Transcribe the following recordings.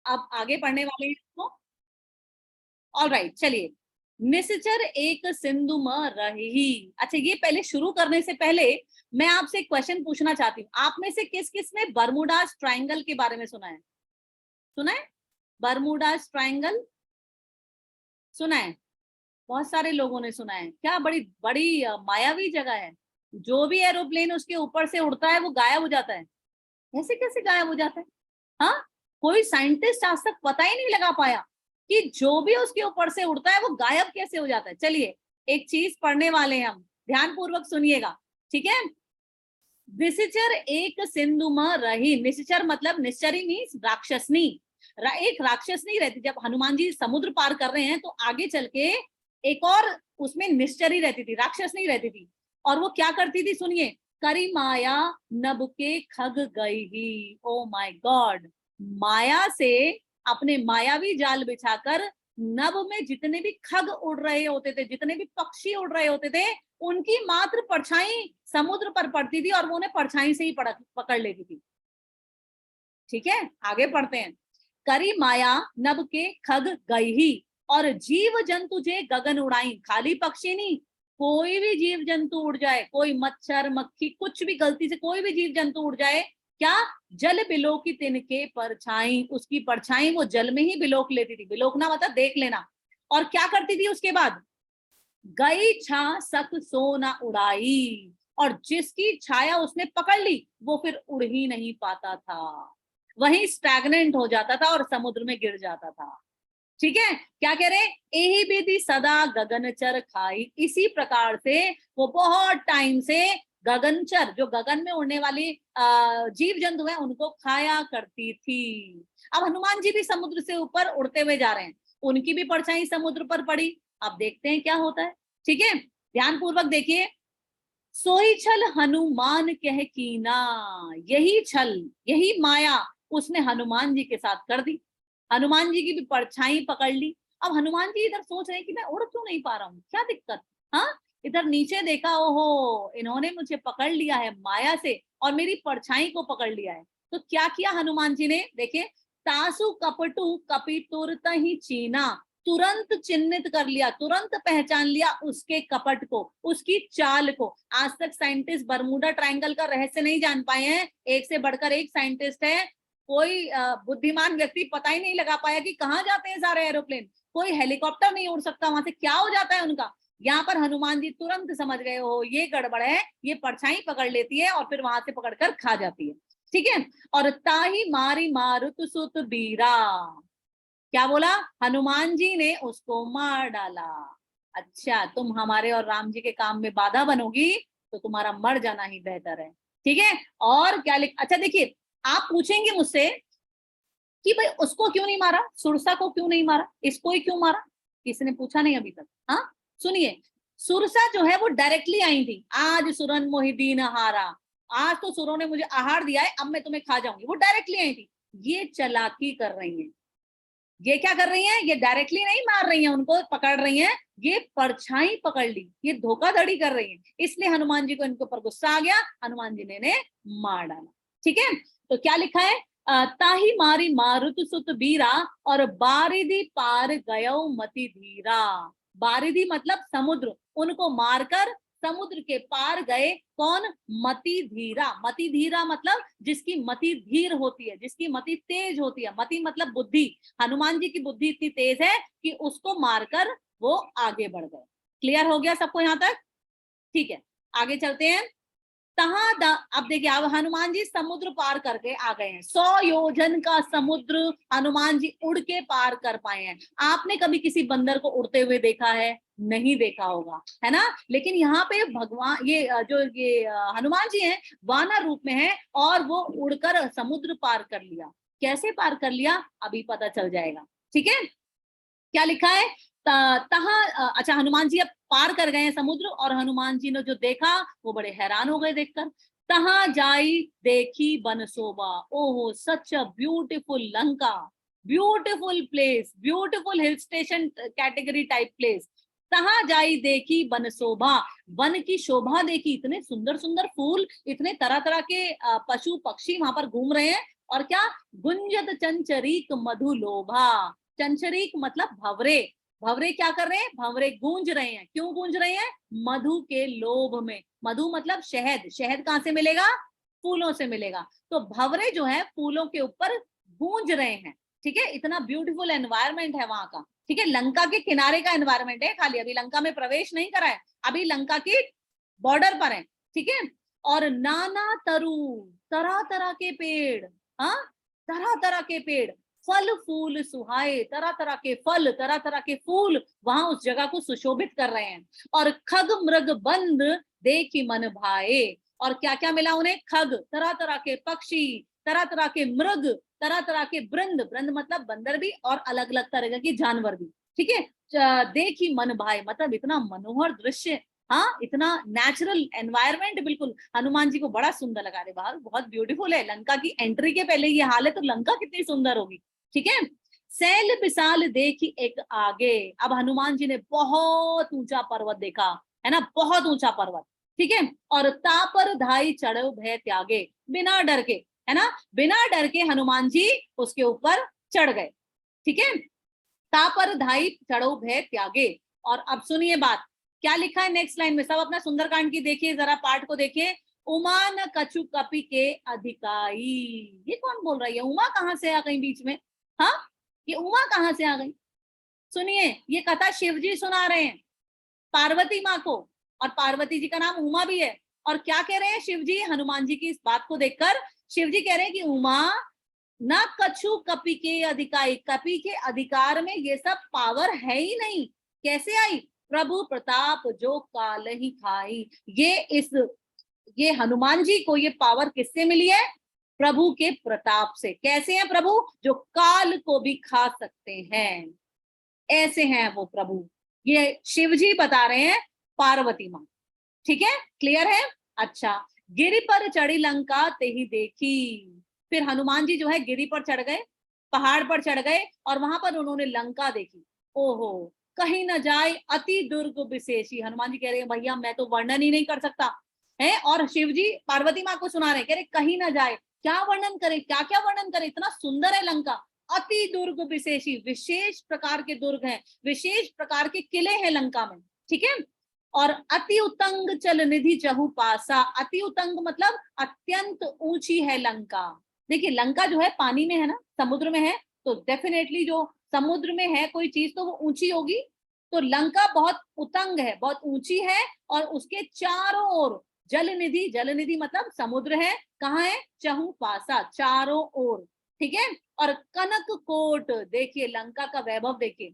अब आगे पढ़ने वाले हैं इसको। ऑल राइट, चलिए। निश्चर एक सिंधु में रही। अच्छा, ये पहले शुरू करने से पहले मैं आपसे एक क्वेश्चन पूछना चाहती हूँ। आप में से किस किस ने बर्मुडास ट्रायंगल के बारे में सुना है? सुना है? बर्मुडास ट्रायंगल सुना है? बहुत सारे लोगों ने सुना है। क्या बड़ी बड़ी मायावी जगह है। जो भी एरोप्लेन उसके ऊपर से उड़ता है वो गायब हो जाता है। ऐसे कैसे गायब हो जाता है? हाँ, कोई साइंटिस्ट आज तक पता ही नहीं लगा पाया कि जो भी उसके ऊपर से उड़ता है वो गायब कैसे हो जाता है। चलिए, एक चीज पढ़ने वाले हैं हम, ध्यान पूर्वक सुनिएगा, ठीक है। निश्चर एक सिंधु में रही। निश्चर मतलब निश्चरी मीन्स राक्षसनी। एक राक्षसनी रहती। जब हनुमान जी समुद्र पार कर रहे हैं तो आगे चल के एक और उसमें निश्चरी रहती थी, राक्षसनी रहती थी। और वो क्या करती थी, सुनिए। करी माया नभ के खग गई ही। ओ माय गॉड, माया से अपने मायावी जाल बिछाकर नभ में जितने भी खग उड़ रहे होते थे, जितने भी पक्षी उड़ रहे होते थे, उनकी मात्र परछाई समुद्र पर पड़ती थी और वो उन्हें परछाई से ही पकड़ लेती थी। ठीक है, आगे पढ़ते हैं। करी माया नभ के खग गई ही, और जीव जंतु जे गगन उड़ाई। खाली पक्षी नहीं, कोई भी जीव जंतु उड़ जाए, कोई मच्छर मक्खी कुछ भी गलती से कोई भी जीव जंतु उड़ जाए, क्या जल बिलोकी तिनके परछाई। उसकी परछाई वो जल में ही बिलोक लेती थी। बिलोकना मतलब देख लेना। और क्या करती थी उसके बाद? गई छा सक सोना उड़ाई, और जिसकी छाया उसने पकड़ ली वो फिर उड़ ही नहीं पाता था, वहीं स्टैग्नेंट हो जाता था और समुद्र में गिर जाता था। ठीक है, क्या कह रहे? यही विधि सदा गगनचर खाई। इसी प्रकार से वो बहुत टाइम से गगनचर, जो गगन में उड़ने वाली जीव जंतु है, उनको खाया करती थी। अब हनुमान जी भी समुद्र से ऊपर उड़ते हुए जा रहे हैं, उनकी भी परछाई समुद्र पर पड़ी। अब देखते हैं क्या होता है। ठीक है, ध्यान पूर्वक देखिए। सोई छल हनुमान कह कीना। यही छल, यही माया उसने हनुमान जी के साथ कर दी। हनुमान जी की भी परछाई पकड़ ली। अब हनुमान जी इधर सोच रहे हैं कि मैं उड़ क्यों नहीं पा रहा हूँ, क्या दिक्कत। हाँ, इधर नीचे देखा, ओहो, इन्होंने मुझे पकड़ लिया है माया से और मेरी परछाई को पकड़ लिया है। तो क्या किया हनुमान जी ने, देखे। तासु कपटू कपितुर तहि चीना। तुरंत चिन्हित कर लिया, तुरंत पहचान लिया उसके कपट को, उसकी चाल को। आज तक साइंटिस्ट बरमूडा ट्रायंगल का रहस्य नहीं जान पाए हैं। एक से बढ़कर एक साइंटिस्ट है। कोई बुद्धिमान व्यक्ति पता ही नहीं लगा पाया कि कहाँ जाते हैं सारे एरोप्लेन। कोई हेलीकॉप्टर नहीं उड़ सकता, वहां से क्या हो जाता है उनका। यहाँ पर हनुमान जी तुरंत समझ गए, हो ये गड़बड़ है, ये परछाई पकड़ लेती है और फिर वहां से पकड़कर खा जाती है। ठीक है, और ताही मारी मारुत सुत बीरा। क्या बोला? हनुमान जी ने उसको मार डाला। अच्छा, तुम हमारे और राम जी के काम में बाधा बनोगी तो तुम्हारा मर जाना ही बेहतर है। ठीक है, और क्या लिख, अच्छा देखिए, आप पूछेंगे मुझसे कि भाई उसको क्यों नहीं मारा, सुरसा को क्यों नहीं मारा, इसको ही क्यों मारा? किसी ने पूछा नहीं अभी तक। हाँ, सुनिए। सुरसा जो है वो डायरेक्टली आई थी। आज सुरन मोहिदीन हारा, आज तो सुरों ने मुझे आहार दिया है, अब मैं तुम्हें खा जाऊंगी। वो डायरेक्टली आई थी। ये चालाकी कर रही है। ये क्या कर रही हैं? ये डायरेक्टली नहीं मार रही हैं, उनको पकड़ रही हैं, ये परछाई पकड़ ली, ये धोखाधड़ी कर रही हैं। इसलिए हनुमान जी को इनके ऊपर गुस्सा आ गया, हनुमान जी ने इन्हें मार डाला। ठीक है, तो क्या लिखा है? ताही मारी मारुत सुत बीरा, और बारिधि पार गयो मति धीरा। बारिधि मतलब समुद्र, उनको मारकर समुद्र के पार गए। कौन? मति धीरा। मति धीरा मतलब जिसकी मति धीर होती है, जिसकी मति तेज होती है। मति मतलब बुद्धि। हनुमान जी की बुद्धि इतनी तेज है कि उसको मारकर वो आगे बढ़ गए। क्लियर हो गया सबको यहां तक? ठीक है, आगे चलते हैं। अब देखिए, अब हनुमान जी समुद्र पार करके आ गए हैं। 100 योजन का समुद्र हनुमान जी उड़ के पार कर पाए हैं। आपने कभी किसी बंदर को उड़ते हुए देखा है? नहीं देखा होगा, है ना। लेकिन यहाँ पे भगवान, ये हनुमान जी हैं, वानर रूप में है और वो उड़कर समुद्र पार कर लिया। कैसे पार कर लिया अभी पता चल जाएगा। ठीक है, क्या लिखा है? अच्छा, हनुमान जी अब पार कर गए हैं समुद्र, और हनुमान जी ने जो देखा वो बड़े हैरान हो गए देखकर। तहां जाई देखी बन शोभा। ओहो, such a beautiful Lanka, beautiful place, beautiful hill station category type place. तहां जाई देखी बन शोभा। वन की शोभा देखी, इतने सुंदर सुंदर फूल, इतने तरह तरह के पशु पक्षी वहां पर घूम रहे हैं। और क्या, गुंजत चंचरीक मधु लोभा, चंचरीक मतलब भंवरे, भंवरे क्या कर रहे हैं, भंवरे गूंज रहे हैं, क्यों गूंज रहे हैं, मधु के लोभ में, मधु मतलब शहद, शहद कहां से मिलेगा, फूलों से मिलेगा, तो भंवरे जो है फूलों के ऊपर गूंज रहे हैं, ठीक है, इतना ब्यूटीफुल एनवायरमेंट है वहां का, ठीक है, लंका के किनारे का एनवायरमेंट है खाली, अभी लंका में प्रवेश नहीं करा है, अभी लंका की बॉर्डर पर है, ठीक है, और नाना तरु, तरह तरह के पेड़, हाँ, तरह तरह के पेड़, फल फूल सुहाए, तरह तरह के फल, तरह तरह के फूल वहां उस जगह को सुशोभित कर रहे हैं, और खग मृग बंद देखी मन भाए, और क्या क्या मिला उन्हें, खग तरह तरह के पक्षी, तरह तरह के मृग, तरह तरह के वृंद, वृंद मतलब बंदर भी, और अलग अलग तरह के जानवर भी, ठीक है, देखी मन भाए मतलब इतना मनोहर दृश्य, हाँ, इतना नेचुरल एनवायरमेंट, बिल्कुल हनुमान जी को बड़ा सुंदर लगा, रहे बाहर बहुत ब्यूटीफुल है, लंका की एंट्री के पहले ये हाल है, तो लंका कितनी सुंदर होगी, ठीक है, सैल विशाल देखी एक आगे, अब हनुमान जी ने बहुत ऊंचा पर्वत देखा, है ना, बहुत ऊंचा पर्वत, ठीक है, और तापर धाई चढ़ो भय त्यागे, बिना डर के, है ना, बिना डर के हनुमान जी उसके ऊपर चढ़ गए, ठीक है, तापर धाई चढ़ो भय त्यागे, और अब सुनिए बात, क्या लिखा है नेक्स्ट लाइन में, सब अपना सुंदरकांड की देखिए, जरा पाठ को देखिए, उमा न कछु कपि के अधिकाई, ये कौन बोल रही है, उमा कहां से आ गई बीच में, हाँ, ये उमा कहां से आ गई, सुनिए, ये कथा शिव जी सुना रहे हैं पार्वती माँ को, और पार्वती जी का नाम उमा भी है, और क्या कह रहे हैं शिव जी, हनुमान जी की इस बात को देखकर शिव जी कह रहे हैं कि उमा न कछु कपि के अधिकारी, कपि के अधिकार में ये सब पावर है ही नहीं, कैसे आई, प्रभु प्रताप जो काल ही खाई, ये हनुमान जी को ये पावर किससे मिली है, प्रभु के प्रताप से, कैसे हैं प्रभु, जो काल को भी खा सकते हैं, ऐसे हैं वो प्रभु, ये शिव जी बता रहे हैं पार्वती माँ, ठीक है, क्लियर है, अच्छा, गिरि पर चढ़ी लंका ते ही देखी, फिर हनुमान जी जो है गिरी पर चढ़ गए, पहाड़ पर चढ़ गए, और वहां पर उन्होंने लंका देखी, ओहो, कहीं न जाए अति दुर्ग विशेषी, हनुमान जी कह रहे हैं भैया मैं तो वर्णन ही नहीं कर सकता है, और शिव जी पार्वती माँ को सुना रहे, कह रहे कहीं न जाए, क्या वर्णन करे, क्या क्या वर्णन करे, इतना सुंदर है लंका, अति दुर्ग विशेषी, विशेष प्रकार के दुर्ग हैं, विशेष प्रकार के किले हैं लंका में, ठीक है, और अति उतंग चल निधि चहु पासा, अति उतंग मतलब अत्यंत ऊंची है लंका, देखिए लंका जो है पानी में है ना, समुद्र में है, तो डेफिनेटली जो समुद्र में है कोई चीज तो वो ऊंची होगी, तो लंका बहुत उतंग है, बहुत ऊंची है, और उसके चारों ओर जल निधि, जल निधि मतलब समुद्र है, कहाँ है, चहु पासा, चारों ओर, ठीक है, और कनक कोट, देखिए लंका का वैभव देखिए,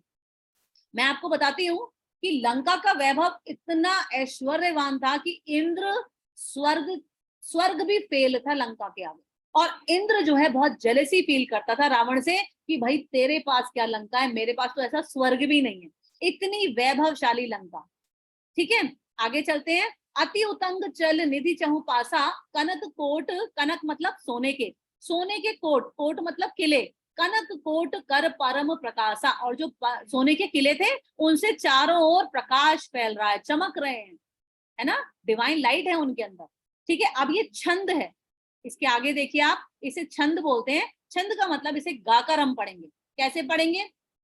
मैं आपको बताती हूँ कि लंका का वैभव इतना ऐश्वर्यवान था कि इंद्र, स्वर्ग स्वर्ग भी फेल था लंका के आगे, और इंद्र जो है बहुत जेलसी फील करता था रावण से कि भाई तेरे पास क्या लंका है, मेरे पास तो ऐसा स्वर्ग भी नहीं है, इतनी वैभवशाली लंका, ठीक है, आगे चलते हैं, अति उतंग चल निधि चहु पासा, कनक कोट, कनक मतलब सोने के, सोने के कोट, कोट मतलब किले, कनक कोट कर परम प्रकाशा, और जो सोने के किले थे उनसे चारों ओर प्रकाश फैल रहा है, चमक रहे हैं, है ना, डिवाइन लाइट है उनके अंदर, ठीक है, अब ये छंद है, इसके आगे देखिए आप, इसे छंद बोलते हैं, छंद का मतलब इसे गाकर हम पढ़ेंगे, कैसे पढ़ेंगे,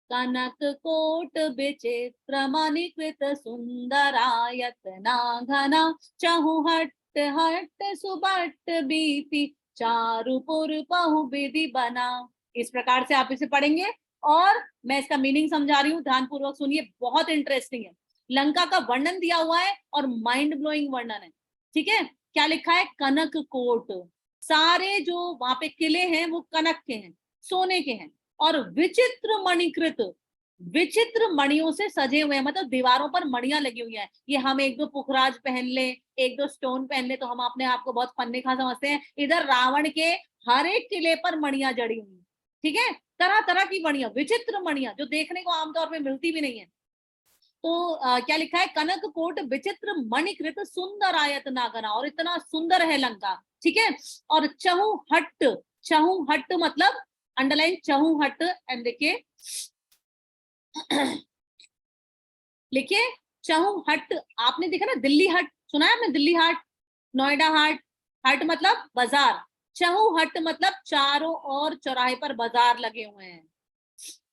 कनक कोट विचित्र मणिकृत सुंदरायतना घना, चहु हट हट सुबट बीती, चारुपुर पहु विधि बना, इस प्रकार से आप इसे पढ़ेंगे, और मैं इसका मीनिंग समझा रही हूँ, ध्यानपूर्वक सुनिए, बहुत इंटरेस्टिंग है, लंका का वर्णन दिया हुआ है और माइंड ब्लोइंग वर्णन है, ठीक है, क्या लिखा है, कनक कोट, सारे जो वहां पे किले हैं वो कनक के हैं, सोने के हैं, और विचित्र मणिकृत, विचित्र मणियों से सजे हुए हैं, मतलब दीवारों पर मणियां लगी हुई हैं, ये हम एक दो पुखराज पहन ले, एक दो स्टोन पहन ले तो हम अपने आप को बहुत फन्ने खा समझते हैं, इधर रावण के हर एक किले पर मणियां जड़ी हुई, ठीक है, तरह तरह की मणियां, विचित्र मणियां जो देखने को आमतौर पर मिलती भी नहीं है, तो क्या लिखा है, कनक कोट विचित्र मणिकृत सुंदर आयत नागना, और इतना सुंदर है लंका, ठीक है, और चहु हट, चहु हट मतलब अंडरलाइन चहु हट, एंड देखिए लिखिए चहु हट, आपने देखा ना दिल्ली हट, सुना है आपने दिल्ली हाट, नोएडा हाट, हट मतलब बाजार, चहुहट मतलब चारों ओर चौराहे पर बाजार लगे हुए हैं,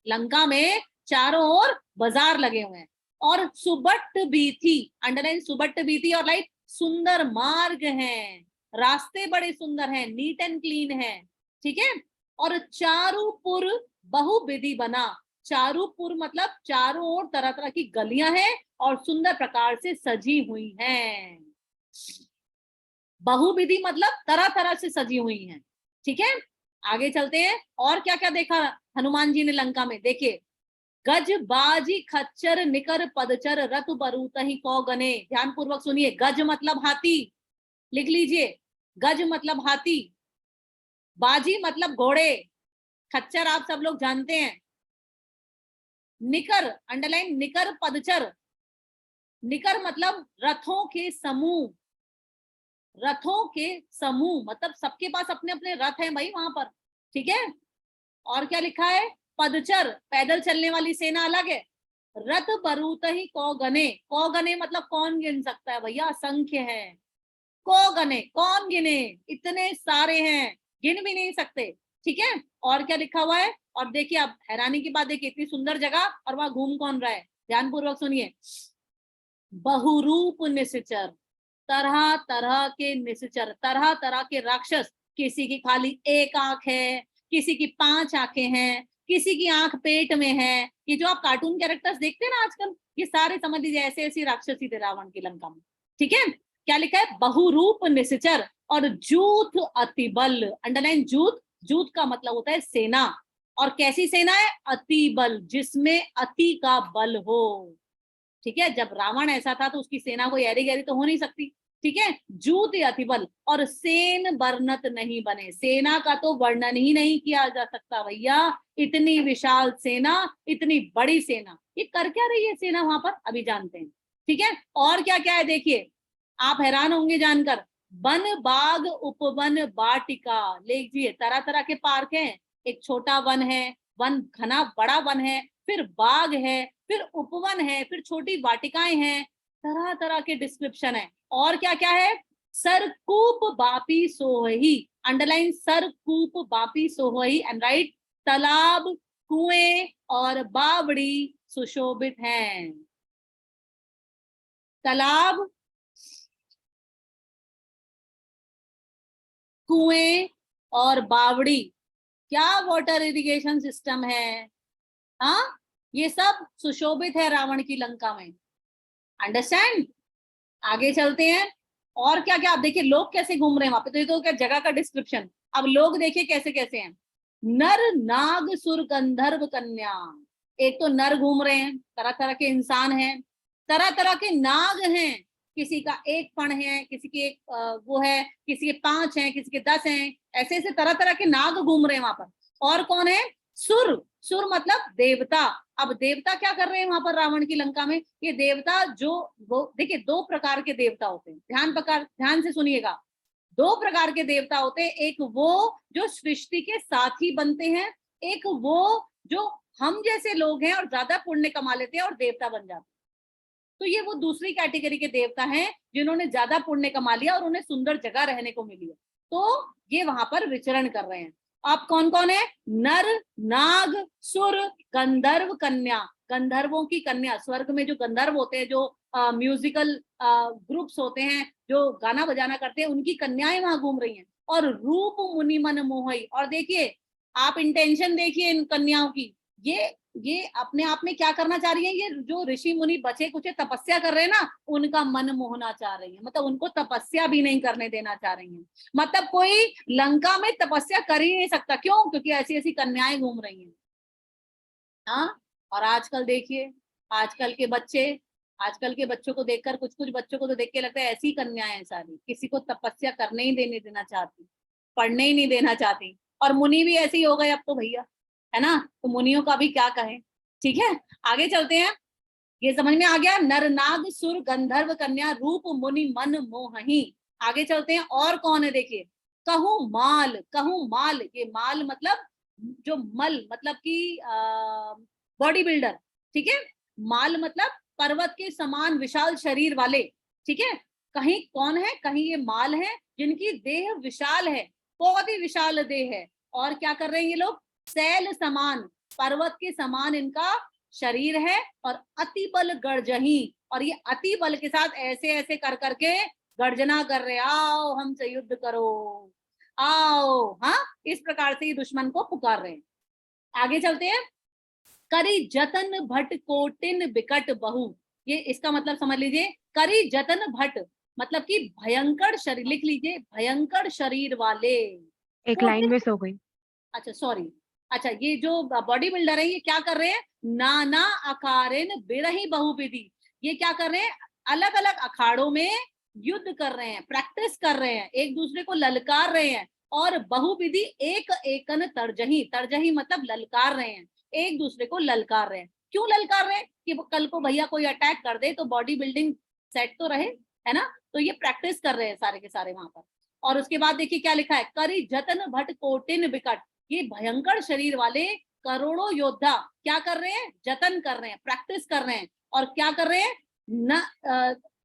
लंका में चारों ओर बाजार लगे हुए हैं। और सुबट भी थी, अंडरलाइन सुबट भी थी, और लाइक सुंदर मार्ग हैं, रास्ते बड़े सुंदर हैं, नीट एंड क्लीन है, ठीक है। और चारुपुर बहुविधि बना, चारुपुर मतलब चारों ओर तरह तरह की गलियां हैं और सुंदर प्रकार से सजी हुई हैं। बहुविधि मतलब तरह तरह से सजी हुई हैं, ठीक है। आगे चलते हैं, और क्या क्या देखा हनुमान जी ने लंका में, देखिए। गज बाजी खच्चर निकर पदचर रथ बरूत ही कौ गने, ध्यान पूर्वक सुनिए। गज मतलब हाथी, लिख लीजिए, गज मतलब हाथी, बाजी मतलब घोड़े, खच्चर आप सब लोग जानते हैं, निकर अंडरलाइन निकर पदचर, निकर मतलब रथों के समूह, रथों के समूह मतलब सबके पास अपने अपने रथ हैं भाई वहां पर, ठीक है। और क्या लिखा है, पदचर पैदल चलने वाली सेना अलग है, रथ बरूत ही कौ गने, कौ गने मतलब कौन गिन सकता है भैया, असंख्य है, कौ गने कौन गिने, इतने सारे हैं, गिन भी नहीं सकते, ठीक है। और क्या लिखा हुआ है, और देखिए अब हैरानी की बात, देखिए इतनी सुंदर जगह और वहां घूम कौन रहा है, ध्यान पूर्वक सुनिए। बहुरूप निश्चर, तरह तरह के निश्चर, तरह तरह के राक्षस, किसी की खाली एक आंख है, किसी की 5 आंखें हैं, किसी की आंख पेट में है, ये जो आप कार्टून कैरेक्टर्स देखते हैं ना आजकल, ये सारे समझ लीजिए ऐसे ऐसी राक्षसी थे रावण की लंका में, ठीक है। क्या लिखा है, बहुरूप निश्चर और जूथ अति बल, अंडरलाइन जूथ, जूथ का मतलब होता है सेना, और कैसी सेना है, अति बल, जिसमें अति का बल हो, ठीक है। जब रावण ऐसा था तो उसकी सेना कोई ऐरी गैरी तो हो नहीं सकती, ठीक है। जूत अतिबल और सेन वर्णत नहीं बने, सेना का तो वर्णन ही नहीं किया जा सकता भैया, इतनी विशाल सेना, इतनी बड़ी सेना, ये कर क्या रही है सेना वहां पर, अभी जानते हैं, ठीक है। और क्या क्या है देखिए, आप हैरान होंगे जानकर, वन बाग उपवन वाटिका, लीजिए तरह तरह के पार्क हैं, एक छोटा वन है, वन घना बड़ा वन है, फिर बाग है, फिर उपवन है, फिर छोटी वाटिकाएं हैं, तरह तरह के डिस्क्रिप्शन है। और क्या क्या है, सरकूप बापी सोही, अंडरलाइन सरकूप बापी सोही एंड राइट, तालाब कुएं और बावड़ी सुशोभित हैं, तालाब कुएं और बावड़ी, क्या वाटर इरिगेशन सिस्टम है, हाँ, ये सब सुशोभित है रावण की लंका में, अंडरस्टैंड। आगे चलते हैं, और क्या क्या आप देखिए, लोग कैसे घूम रहे हैं वहां पे, तो ये तो क्या जगह का डिस्क्रिप्शन, अब लोग देखिए कैसे कैसे हैं, नर नाग सुर गंधर्व कन्या, एक तो नर घूम रहे हैं, तरह तरह के इंसान हैं, तरह तरह के नाग हैं, किसी का एक फण है, किसी की एक वो है, किसी के 5 हैं, किसी के 10 हैं, ऐसे ऐसे तरह तरह के नाग घूम रहे हैं वहां पर। और कौन है, सुर, सुर मतलब देवता, अब देवता क्या कर रहे हैं वहां पर रावण की लंका में, ये देवता जो, वो देखिए 2 प्रकार के देवता होते हैं, ध्यान से सुनिएगा, 2 प्रकार के देवता होते हैं, एक वो जो सृष्टि के साथी बनते हैं, एक वो जो हम जैसे लोग हैं और ज्यादा पुण्य कमा लेते हैं और देवता बन जाते हैं, तो ये वो दूसरी कैटेगरी के देवता हैं जिन्होंने ज्यादा पुण्य कमा लिया और उन्हें सुंदर जगह रहने को मिली है, तो ये वहां पर विचरण कर रहे हैं। आप कौन कौन है, नर नाग सुर गंधर्व कन्या, गंधर्वों की कन्या, स्वर्ग में जो गंधर्व होते हैं, जो म्यूजिकल ग्रुप्स होते हैं, जो गाना बजाना करते हैं, उनकी कन्याएं वहां घूम रही हैं, और रूप मुनि मन मोहई, और देखिए आप इंटेंशन देखिए इन कन्याओं की, ये अपने आप में क्या करना चाह रही है, ये जो ऋषि मुनि बचे कुछ तपस्या कर रहे हैं ना, उनका मन मोहना चाह रही है, मतलब उनको तपस्या भी नहीं करने देना चाह रही है, मतलब कोई लंका में तपस्या कर ही नहीं सकता, क्यों, क्योंकि ऐसी ऐसी कन्याएं घूम रही हैं, हाँ। और आजकल देखिए, आजकल के बच्चे, आजकल के बच्चों को देखकर, कुछ कुछ बच्चों को तो देख के लगता है ऐसी कन्याएं हैं सारी, किसी को तपस्या करने ही देना चाहती, पढ़ने ही नहीं देना चाहती, और मुनि भी ऐसे ही हो गए अब तो भैया, है ना, तो मुनियों का भी क्या कहें, ठीक है। आगे चलते हैं, ये समझ में आ गया, नर नाग सुर गंधर्व कन्या रूप मुनि मन मोहही। आगे चलते हैं, और कौन है देखिए, कहूं माल, कहूं माल, ये माल मतलब जो मल मतलब कि बॉडी बिल्डर, ठीक है, माल मतलब पर्वत के समान विशाल शरीर वाले, ठीक है। कहीं कौन है, कहीं ये माल है जिनकी देह विशाल है, बहुत ही विशाल देह है। और क्या कर रहे हैं ये लोग, सैल समान, पर्वत के समान इनका शरीर है, और अति बल गर्जही, और ये अति बल के साथ ऐसे ऐसे कर करके गर्जना कर रहे, आओ हमसे युद्ध करो, आओ। हाँ, इस प्रकार से ये दुश्मन को पुकार रहे हैं। आगे चलते हैं। करी जतन भट कोटिन बिकट बहु, ये इसका मतलब समझ लीजिए। करी जतन भट मतलब कि भयंकर शरीर, लिख लीजिए, भयंकर शरीर वाले। एक लाइन मिस हो गई। अच्छा सॉरी, अच्छा ये जो बॉडी बिल्डर है ये क्या कर रहे हैं, नाना अकारिन बिरही बहुविधि, ये क्या कर रहे हैं, अलग अलग अखाड़ों में युद्ध कर रहे हैं, प्रैक्टिस कर रहे हैं, एक दूसरे को ललकार रहे हैं, और बहुविधि एक एकन तर्जही, तर्जही मतलब ललकार रहे हैं, एक दूसरे को ललकार रहे हैं। क्यों ललकार रहे हैं, कि कल को भैया कोई अटैक कर दे तो बॉडी बिल्डिंग सेट तो रहे, है ना। तो ये प्रैक्टिस कर रहे हैं सारे के सारे वहां पर। और उसके बाद देखिए क्या लिखा है, करी जतन भट कोटिन बिकट, ये भयंकर शरीर वाले करोड़ों योद्धा क्या कर रहे हैं, जतन कर रहे हैं, प्रैक्टिस कर रहे हैं, और क्या कर रहे हैं,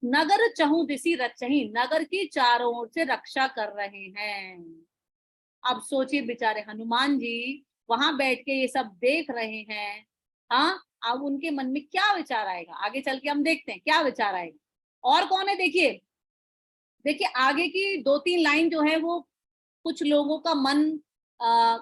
नगर चहु दिसी रचही, नगर की चारों ओर से रक्षा कर रहे हैं। अब सोचिए बेचारे हनुमान जी वहां बैठ के ये सब देख रहे हैं। हाँ, अब उनके मन में क्या विचार आएगा, आगे चल के हम देखते हैं क्या विचार आएगा। और कौन है देखिए, देखिए आगे की 2-3 लाइन जो है वो कुछ लोगों का मन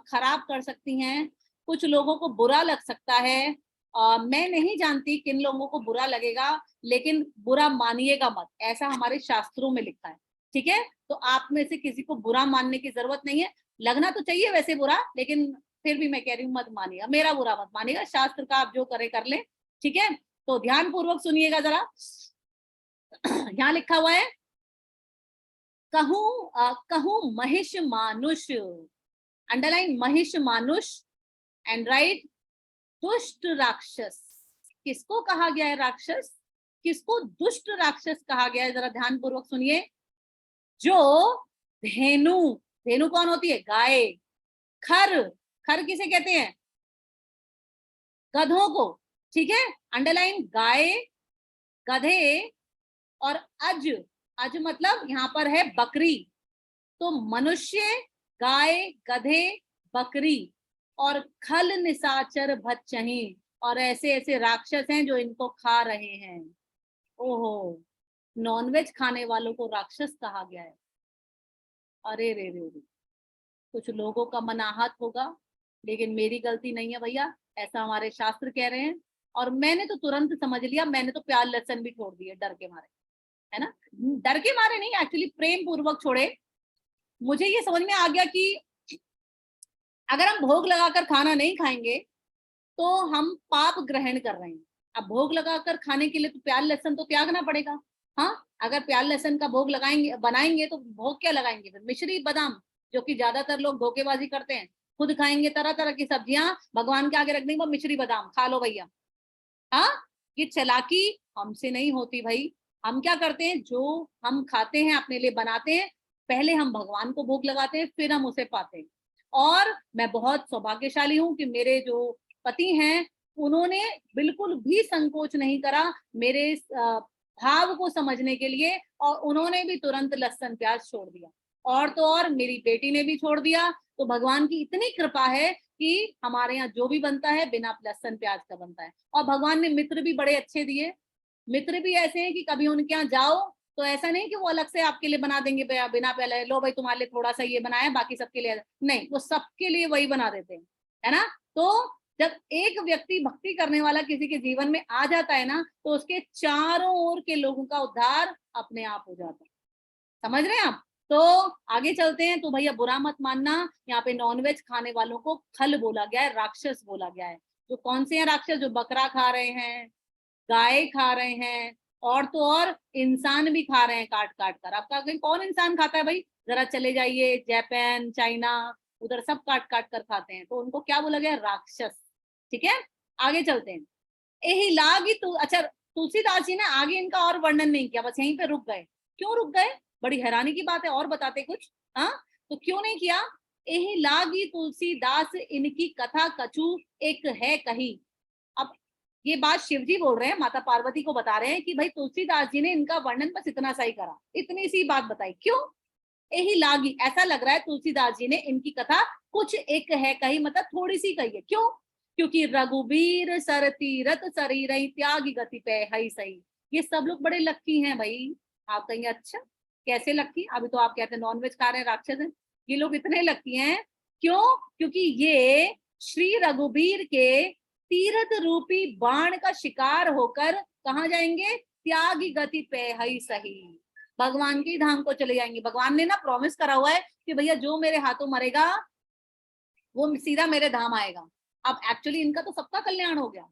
खराब कर सकती हैं, कुछ लोगों को बुरा लग सकता है। मैं नहीं जानती किन लोगों को बुरा लगेगा, लेकिन बुरा मानिएगा मत, ऐसा हमारे शास्त्रों में लिखा है। ठीक है, तो आप में से किसी को बुरा मानने की जरूरत नहीं है, लगना तो चाहिए वैसे बुरा, लेकिन फिर भी मैं कह रही हूँ मत मानिएगा, मेरा बुरा मत मानिएगा, शास्त्र का आप जो करे कर ले। ठीक है, तो ध्यान पूर्वक सुनिएगा जरा। यहाँ लिखा हुआ है, कहूं महिष मानुष, अंडरलाइन महिष मानुष, एंड राइट दुष्ट राक्षस। किसको कहा गया है राक्षस, किसको दुष्ट राक्षस कहा गया है, जरा ध्यान पूर्वक सुनिए। जो धेनु, धेनु कौन होती है, गाय। खर, खर किसे कहते हैं, गधों को। ठीक है, अंडरलाइन गाय, गधे, और अज, अज मतलब यहाँ पर है बकरी। तो मनुष्य, गाय, गधे, बकरी, और खल निशाचर भच्चही, और ऐसे ऐसे राक्षस हैं जो इनको खा रहे हैं। ओहो, नॉनवेज खाने वालों को राक्षस कहा गया है। अरे रे रे रे, कुछ लोगों का मन आहत होगा, लेकिन मेरी गलती नहीं है भैया, ऐसा हमारे शास्त्र कह रहे हैं। और मैंने तो तुरंत समझ लिया, मैंने तो प्याज लहसुन भी छोड़ दिए डर के मारे, है ना। डर के मारे नहीं, एक्चुअली प्रेम पूर्वक छोड़े। मुझे ये समझ में आ गया कि अगर हम भोग लगाकर खाना नहीं खाएंगे तो हम पाप ग्रहण कर रहे हैं। अब भोग लगाकर खाने के लिए तो प्याज लहसुन तो त्यागना पड़ेगा। हाँ, अगर प्याज लहसुन का भोग लगाएंगे बनाएंगे तो भोग क्या लगाएंगे, फिर मिश्री बादाम, जो कि ज्यादातर लोग धोखेबाजी करते हैं, खुद खाएंगे तरह तरह की सब्जियां, भगवान के आगे रख देंगे मिश्री बादाम खा लो भैया। हाँ, ये चालाकी हमसे नहीं होती भाई। हम क्या करते हैं, जो हम खाते हैं अपने लिए बनाते हैं, पहले हम भगवान को भोग लगाते हैं, फिर हम उसे पाते हैं। और मैं बहुत सौभाग्यशाली हूँ कि मेरे जो पति हैं उन्होंने बिल्कुल भी संकोच नहीं करा मेरे भाव को समझने के लिए, और उन्होंने भी तुरंत लहसुन प्याज छोड़ दिया। और तो और मेरी बेटी ने भी छोड़ दिया। तो भगवान की इतनी कृपा है कि हमारे यहाँ जो भी बनता है बिना लहसुन प्याज का बनता है। और भगवान ने मित्र भी बड़े अच्छे दिए, मित्र भी ऐसे हैं कि कभी उनके यहाँ जाओ तो ऐसा नहीं कि वो अलग से आपके लिए बना देंगे बिना पहले, लो भाई तुम्हारे लिए थोड़ा सा ये बनाया बाकी सबके लिए, नहीं, वो सबके लिए वही बना देते हैं, है ना। तो जब एक व्यक्ति भक्ति करने वाला किसी के जीवन में आ जाता है ना, तो उसके चारों ओर के लोगों का उद्धार अपने आप हो जाता है। समझ रहे हैं आप। तो आगे चलते हैं। तो भैया बुरा मत मानना, यहाँ पे नॉनवेज खाने वालों को खल बोला गया है, राक्षस बोला गया है। जो कौन से हैं राक्षस, जो बकरा खा रहे हैं, गाय खा रहे हैं, और तो और इंसान भी खा रहे हैं काट काट कर। आपका कौन इंसान खाता है भाई, जरा चले जाइए जापान, चाइना, उधर सब काट काट कर खाते हैं। तो उनको क्या बोला गया, राक्षस। ठीक है, आगे चलते हैं। यही लागी तू, अच्छा तुलसीदास जी ने आगे इनका और वर्णन नहीं किया, बस यहीं पे रुक गए। क्यों रुक गए, बड़ी हैरानी की बात है, और बताते कुछ। हाँ, तो क्यों नहीं किया, यही लागी तुलसीदास इनकी कथा कछु एक है कही। अब ये बात शिव जी बोल रहे हैं, माता पार्वती को बता रहे हैं कि भाई तुलसीदास जी ने इनका वर्णन बस इतना सा ही करा, इतनी सी बात बताई। क्यों, यही लागी। ऐसा लग रहा है तुलसीदास जी ने इनकी कथा कुछ एक है कही, मतलब थोड़ी सी कही है। क्यों? क्योंकि रघुबीर सर तीरथ शरीर त्यागी गति पे हई सही। ये सब लोग बड़े लक्की हैं भाई। आप कहेंगे अच्छा कैसे लक्की? अभी तो आप कहते हैं नॉनवेज खा रहे हैं, राक्षस हैं। ये लोग इतने लक्की हैं क्यों? क्योंकि ये श्री रघुबीर के तीरथ रूपी बाण का शिकार होकर कहाँ जाएंगे? त्यागी गति पे हई सही, भगवान के धाम को चले जाएंगे। भगवान ने ना प्रॉमिस करा हुआ है कि भैया जो मेरे हाथों मरेगा वो सीधा मेरे धाम आएगा। अब एक्चुअली इनका तो सबका कल्याण हो गया।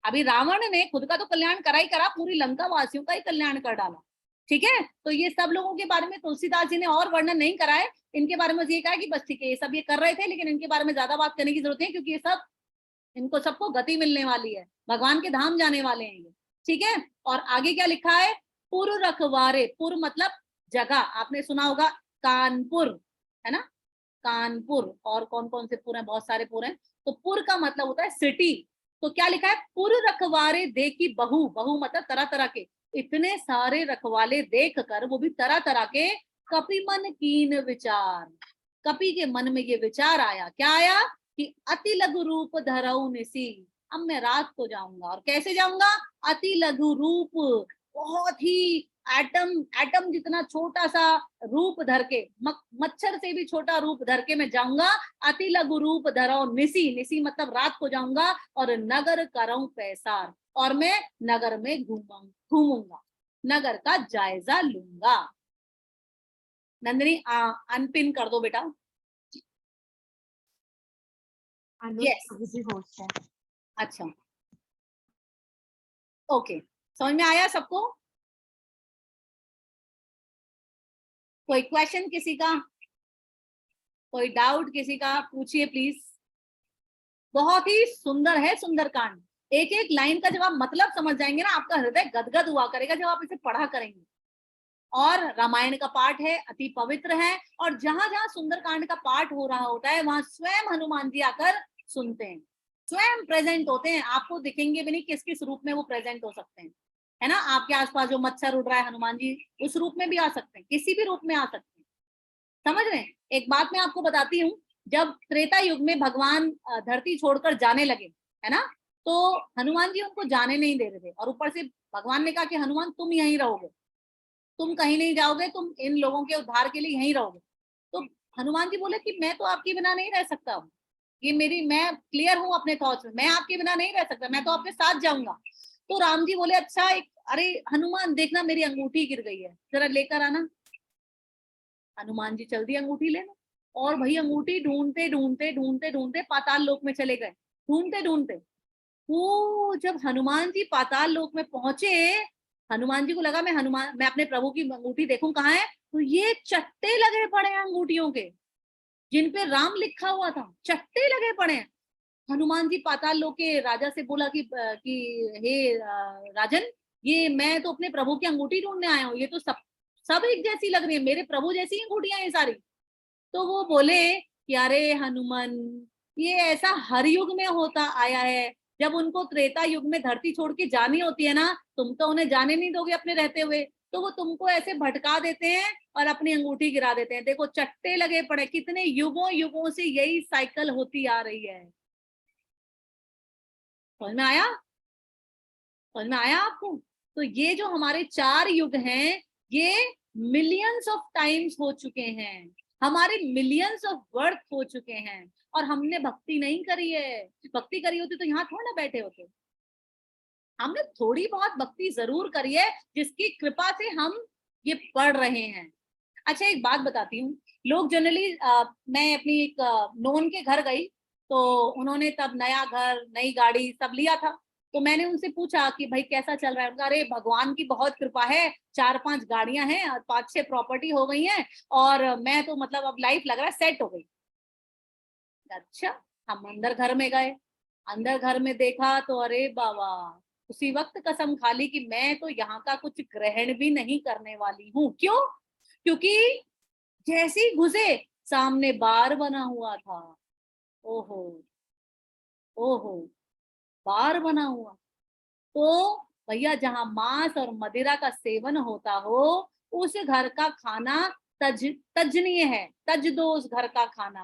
अभी रावण ने खुद का तो कल्याण करा ही करा, पूरी लंका वासियों का ही कल्याण कर डाला। ठीक है, तो ये सब लोगों के बारे में तुलसीदास जी ने और वर्णन नहीं करा है। इनके बारे में ये कहा कि बस ठीक है, ये सब ये कर रहे थे, लेकिन इनके बारे में ज्यादा बात करने की जरूरत है क्योंकि ये सब, इनको सबको गति मिलने वाली है, भगवान के धाम जाने वाले हैं ये। ठीक है, और आगे क्या लिखा है? पुर रखवारे। पुर मतलब जगह, आपने सुना होगा कानपुर, है ना? कानपुर। और कौन कौन से पुर हैं? बहुत सारे पुर हैं। तो पुर का मतलब होता है सिटी। तो क्या लिखा है? पुर रखवारे देखी बहु। बहु मतलब तरह तरह के, इतने सारे रखवाले देख कर, वो भी तरह तरह के, कपि मन कीन विचार। कपि के मन में ये विचार आया, क्या आया? कि अति लघु रूप धरऊ निसी। अब मैं रात को जाऊंगा, और कैसे जाऊंगा? अति लघु रूप, बहुत ही एटम एटम जितना छोटा सा रूप धर के, मच्छर से भी छोटा रूप धर के मैं जाऊंगा। अति लघु रूप धरो निसी। निसी मतलब रात को जाऊंगा, और नगर करऊं पैसार, और मैं नगर में घूमूंगा, नगर का जायजा लूंगा। नंदिनी अनपिन कर दो बेटा। यस, होस्ट है। अच्छा, ओके, समझ में आया सबको? कोई क्वेश्चन किसी का? कोई डाउट किसी का? पूछिए प्लीज। बहुत ही सुंदर है सुंदरकांड। एक एक लाइन का जब आप मतलब समझ जाएंगे ना, आपका हृदय गदगद हुआ करेगा जब आप इसे पढ़ा करेंगे। और रामायण का पाठ है, अति पवित्र है, और जहां जहां सुंदरकांड का पाठ हो रहा होता है वहां स्वयं हनुमान जी आकर सुनते हैं, स्वयं प्रेजेंट होते हैं। आपको दिखेंगे भी नहीं किस किस रूप में वो प्रेजेंट हो सकते हैं, है ना? आपके आसपास जो मच्छर उड़ रहा है, हनुमान जी उस रूप में भी आ सकते हैं, किसी भी रूप में आ सकते हैं। समझ रहे हैं? एक बात मैं आपको बताती हूँ, जब त्रेता युग में भगवान धरती छोड़कर जाने लगे, है ना, तो हनुमान जी उनको जाने नहीं दे रहे थे, और ऊपर से भगवान ने कहा कि हनुमान तुम यहीं रहोगे, तुम कहीं नहीं जाओगे, तुम इन लोगों के उद्धार के लिए यहीं रहोगे। तो हनुमान जी बोले कि मैं तो आपके बिना नहीं रह सकता हूँ, ये मेरी, मैं क्लियर हूँ अपने थॉट्स में, मैं आपके बिना नहीं रह सकता, मैं तो आपके साथ जाऊंगा। तो राम जी बोले अच्छा, एक, अरे हनुमान देखना मेरी अंगूठी गिर गई है, जरा लेकर आना। हनुमान जी चल दी अंगूठी लेने, और भाई अंगूठी ढूंढते ढूंढते ढूंढते ढूंढते पाताल लोक में चले गए, ढूंढते ढूंढते। वो जब हनुमान जी पाताल लोक में पहुंचे, हनुमान जी को लगा मैं अपने प्रभु की अंगूठी देखूं कहाँ है, तो ये चट्टे लगे पड़े हैं अंगूठियों के, जिन पे राम लिखा हुआ था, चट्टे लगे पड़े हैं। हनुमान जी पाताल लोक के राजा से बोला कि हे राजन, ये मैं तो अपने प्रभु की अंगूठी ढूंढने आया हूँ, ये तो सब सब एक जैसी लग रही है, मेरे प्रभु जैसी अंगूठियां हैं सारी। तो वो बोले कि अरे हनुमान, ये ऐसा हर युग में होता आया है, जब उनको त्रेता युग में धरती छोड़ के जानी होती है ना, तुम तो उन्हें जाने नहीं दोगे अपने रहते हुए, तो वो तुमको ऐसे भटका देते हैं और अपनी अंगूठी गिरा देते हैं। देखो चट्टे लगे पड़े, कितने युगों युगों से यही साइकिल होती आ रही है। समझ में आया? समझ में आया आपको? तो ये जो हमारे 4 युग हैं, ये मिलियंस ऑफ टाइम्स हो चुके हैं, हमारे मिलियंस ऑफ बर्थ हो चुके हैं, और हमने भक्ति नहीं करी है। भक्ति करी होती तो यहाँ थोड़ा ना बैठे होते। हमने थोड़ी बहुत भक्ति जरूर करी है, जिसकी कृपा से हम ये पढ़ रहे हैं। अच्छा एक बात बताती हूँ, लोग जनरली, मैं अपनी एक नोन के घर गई, तो उन्होंने तब नया घर नई गाड़ी सब लिया था। तो मैंने उनसे पूछा कि भाई कैसा चल रहा है? उनका अरे भगवान की बहुत कृपा है, 4-5 गाड़ियां हैं और 5-6 प्रॉपर्टी हो गई हैं, और मैं तो मतलब अब लाइफ लग रहा है सेट हो गई। अच्छा, हम अंदर घर में गए, अंदर घर में देखा तो अरे बाबा, उसी वक्त कसम खा ली कि मैं तो यहाँ का कुछ ग्रहण भी नहीं करने वाली हूँ। क्यों? क्योंकि जैसे ही घुसे, सामने बार बना हुआ था। ओहो, ओहो, बार बना हुआ। तो भैया जहां मांस और मदिरा का सेवन होता हो, उस घर का खाना तज तजनीय है, तज दो उस घर का खाना,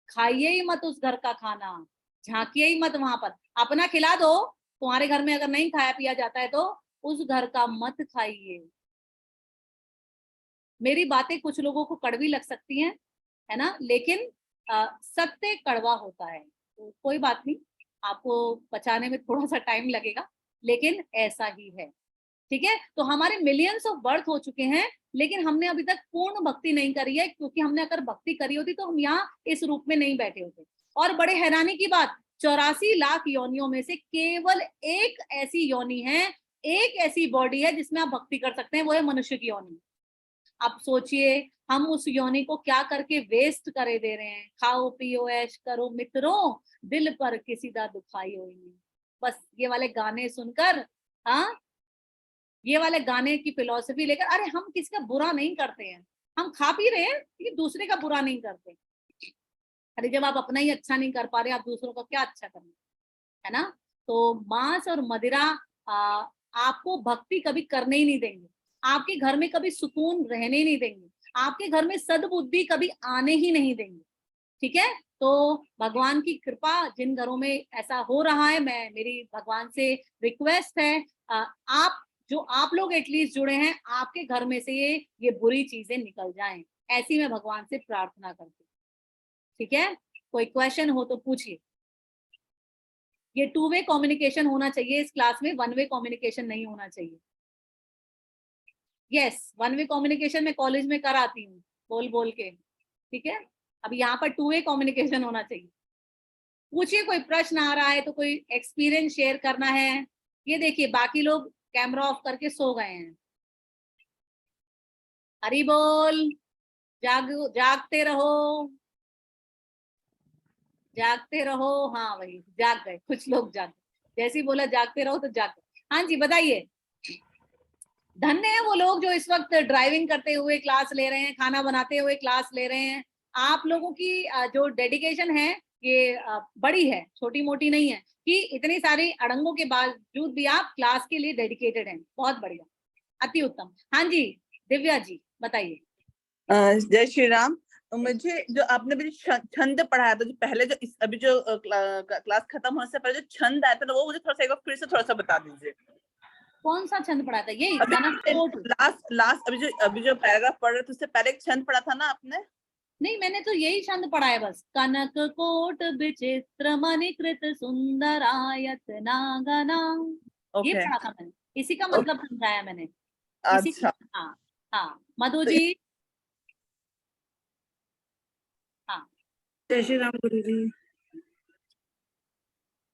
खाइए ही मत उस घर का खाना, झांकिए ही मत वहां पर, अपना खिला दो, तुम्हारे घर में अगर नहीं खाया पिया जाता है तो उस घर का मत खाइए। मेरी बातें कुछ लोगों को कड़वी लग सकती हैं, है ना, लेकिन सत्य कड़वा होता है, तो कोई बात नहीं, आपको पचाने में थोड़ा सा टाइम लगेगा, लेकिन ऐसा ही है। ठीक है, तो हमारे मिलियंस ऑफ बर्थ हो चुके हैं, लेकिन हमने अभी तक पूर्ण भक्ति नहीं करी है, क्योंकि हमने अगर भक्ति करी होती तो हम यहाँ इस रूप में नहीं बैठे होते। और बड़े हैरानी की बात, 84 लाख योनियों में से केवल एक ऐसी योनि है, एक ऐसी बॉडी है जिसमें आप भक्ति कर सकते हैं, वो है मनुष्य की योनि। आप सोचिए, हम उस योनि को क्या करके वेस्ट करे दे रहे हैं। खाओ पियो ऐश करो मित्रों, दिल पर किसी दा दुखाई होई नहीं। बस ये वाले गाने सुनकर, हाँ, ये वाले गाने की फिलॉसफी लेकर, अरे हम किसी का बुरा नहीं करते हैं, हम खा पी रहे हैं, लेकिन दूसरे का बुरा नहीं करते। अरे जब आप अपना ही अच्छा नहीं कर पा रहे, आप दूसरों का क्या अच्छा करना, है ना। तो मांस और मदिरा आपको भक्ति कभी करने ही नहीं देंगे, आपके घर में कभी सुकून रहने ही नहीं देंगे, आपके घर में सद्बुद्धि कभी आने ही नहीं देंगे। ठीक है, तो भगवान की कृपा जिन घरों में ऐसा हो रहा है, मैं मेरी भगवान से रिक्वेस्ट है, आप जो आप लोग एटलीस्ट जुड़े हैं, आपके घर में से ये बुरी चीजें निकल जाएं, ऐसी मैं भगवान से प्रार्थना करती हूँ। ठीक है, कोई क्वेश्चन हो तो पूछिए। ये 2 वे कम्युनिकेशन होना चाहिए इस क्लास में, 1 वे कम्युनिकेशन नहीं होना चाहिए। यस, 1 वे कम्युनिकेशन मैं कॉलेज में कराती हूँ, बोल बोल के। ठीक है, अब यहाँ पर 2 वे कम्युनिकेशन होना चाहिए। पूछिए, कोई प्रश्न आ रहा है तो, कोई एक्सपीरियंस शेयर करना है। ये देखिए, बाकी लोग कैमरा ऑफ करके सो गए हैं। हरी बोल, जागते रहो, जागते रहो। हाँ वही, जाग गए कुछ लोग, जाग गए, जैसे ही बोला जागते रहो तो जाग गए। हाँ जी, बताइए। धन्य है वो लोग जो इस वक्त ड्राइविंग करते हुए क्लास ले रहे हैं, खाना बनाते हुए क्लास ले रहे हैं। आप लोगों की जो डेडिकेशन है, ये बड़ी है, छोटी मोटी नहीं है, कि इतनी सारी अड़ंगों के बावजूद भी आप क्लास के लिए डेडिकेटेड हैं। बहुत बढ़िया, अति उत्तम। हाँ जी, दिव्या जी बताइए। जय श्री राम। मुझे जो आपने अभी छंद पढ़ाया था, जो पहले जो अभी जो क्लास खत्म होने से पहले जो छंद आया था ना, वो मुझे थोड़ा सा एक बार फिर से थोड़ा सा बता दीजिए। कौन सा छंद पढ़ा था? यही लास्ट अभी जो पैराग्राफ पढ़ रहे थे, उससे पहले एक छंद पढ़ा था ना आपने? नहीं, मैंने तो यही छंद पढ़ा है बस। कनक कोट विचित्र मणिकृत सुंदरायत नागना, ये पढ़ा था मैंने, इसी का मतलब समझाया मैंने। अच्छा। हाँ हाँ, मधु तो जी। हाँ, जय श्री राम गुरु जी।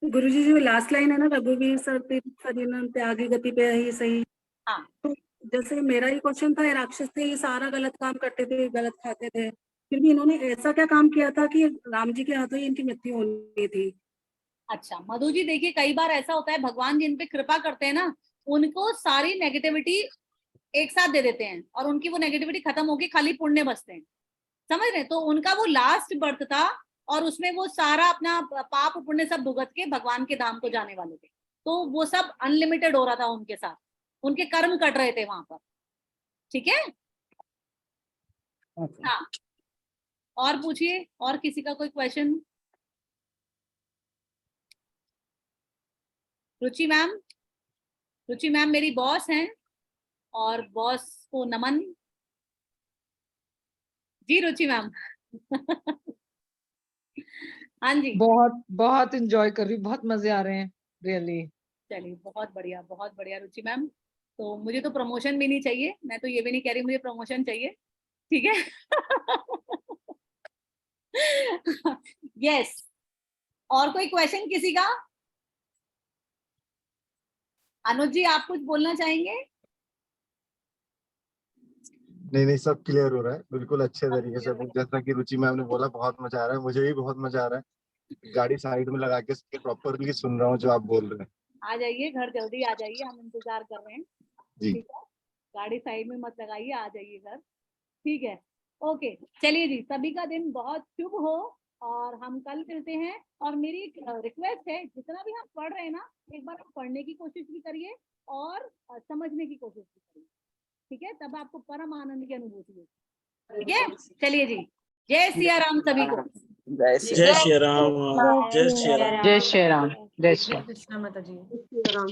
गुरु जी, जो लास्ट लाइन है ना, रघुवीर सर शरीरम त्यागी गति पे ही सही। हाँ। तो जैसे मेरा ही क्वेश्चन था, ये राक्षस थे, ये सारा गलत काम करते थे, गलत खाते थे, फिर भी इन्होंने ऐसा क्या काम किया था कि राम जी के हाथों ही इनकी मृत्यु होनी थी? अच्छा मधु जी, देखिए कई बार ऐसा होता है, भगवान जिन पे कृपा करते हैं ना, उनको सारी नेगेटिविटी एक साथ दे देते हैं, और उनकी वो नेगेटिविटी खत्म होके खाली पुण्य बचते हैं। समझ रहे हैं? तो उनका वो लास्ट बर्थ था, और उसमें वो सारा अपना पाप पुण्य सब भुगत के भगवान के धाम को जाने वाले थे। तो वो सब अनलिमिटेड हो रहा था उनके साथ, उनके कर्म कट रहे थे वहां पर। ठीक है, हाँ। और पूछिए, और किसी का कोई क्वेश्चन? रुचि मैम, रुचि मैम मेरी बॉस हैं, और बॉस को नमन। जी रुचि मैम। हाँ जी, बहुत बहुत एंजॉय कर रही हूँ, बहुत मजे आ रहे हैं रियली। चलिए बहुत बढ़िया रुचि मैम। तो मुझे तो प्रमोशन भी नहीं चाहिए, मैं तो ये भी नहीं कह रही मुझे प्रमोशन चाहिए। ठीक है। यस, और कोई क्वेश्चन किसी का? अनुज जी, आप कुछ बोलना चाहेंगे? नहीं, सब क्लियर हो रहा है बिल्कुल अच्छे तरीके से। जैसा कि रुचि मैम ने बोला, बहुत मजा आ रहा है, मुझे भी बहुत मजा आ रहा है। गाड़ी साइड में लगा के प्रॉपरली सुन रहा हूँ जो आप बोल रहे हैं। आ जाइए घर, जल्दी आ जाइए, हम इंतजार कर रहे हैं। जी। ठीक है, गाड़ी साइड में मत लगाइए, आ जाइए घर। ठीक है, ओके। चलिए जी, सभी का दिन बहुत शुभ हो, और हम कल मिलते हैं। और मेरी एक रिक्वेस्ट है, जितना भी हम पढ़ रहे हैं ना, एक बार आप पढ़ने की कोशिश भी करिए, और समझने की कोशिश भी करिए। ठीक है, तब आपको परम आनंद की अनुभूति होगी। ठीक है, चलिए जी, जय सिया राम सभी को। जय श्री जय श्री राम, जय श्री राम। जय श्री राम, जय श्री राम। राम।